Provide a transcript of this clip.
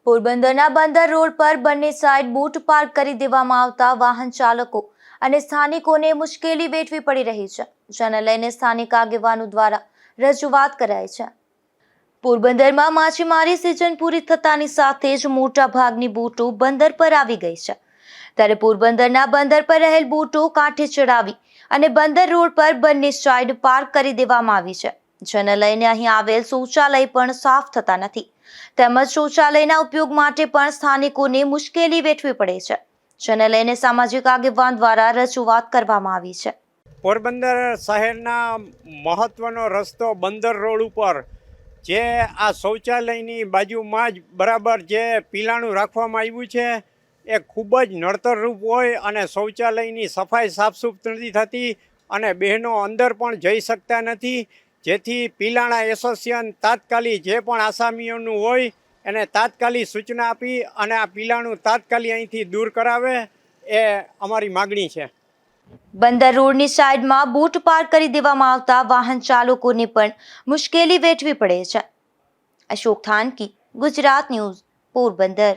પોરબંદરના બંદર રોડ પર બંને સાઈડ બૂટ પાર્ક કરી દેવામાં આવતા વાહન ચાલકો અને સ્થાનિકોને મુશ્કેલી વેઠવી પડી રહી છે, જેને લઈને સ્થાનિક આગેવાનો દ્વારા રજૂઆત કરાઈ છે। પોરબંદરમાં માછીમારી સિઝન પૂરી થતાની સાથે જ મોટા ભાગની બોટો બંદર પર આવી ગઈ છે, ત્યારે પોરબંદરના બંદર પર રહેલ બોટો કાંઠે ચડાવી અને બંદર રોડ પર બંને સાઈડ પાર્ક કરી દેવામાં આવી છે, જેને લઈને અહીં આવેલ શૌચાલય પણ સાફ થતા નથી, તેમજ શૌચાલયના ઉપયોગ માટે પણ સ્થાનિકોને મુશ્કેલી વેઠવી પડે છે, જેને લઈને સામાજિક આગેવાન દ્વારા રજૂઆત કરવામાં આવી છે। પોરબંદર શહેરના મહત્વનો રસ્તો બંદર રોડ ઉપર જે આ શૌચાલયની બાજુમાં જ બરાબર જે પીલાણું રાખવામાં આવ્યું છે એ ખૂબ જ નડતરરૂપ હોય અને શૌચાલયની સફાઈ સાફસૂફ નથી થતી અને બહેનો અંદર પણ જઈ શકતા નથી, જેથી પીલાણા એસોસિએશન તાત્કાલિક જે પણ આસામીઓનું હોય એને તાત્કાલિક સૂચના આપી અને આ પીલાણું તાત્કાલિક અહીંથી દૂર કરાવે એ અમારી માગણી છે। બંદર રોડની સાઈડમાં બૂટ પાર્ક કરી દેવામાં આવતા વાહન ચાલકોને પણ મુશ્કેલી વેઠવી પડે છે। અશોક થાનકી, ગુજરાત ન્યૂઝ, પોરબંદર।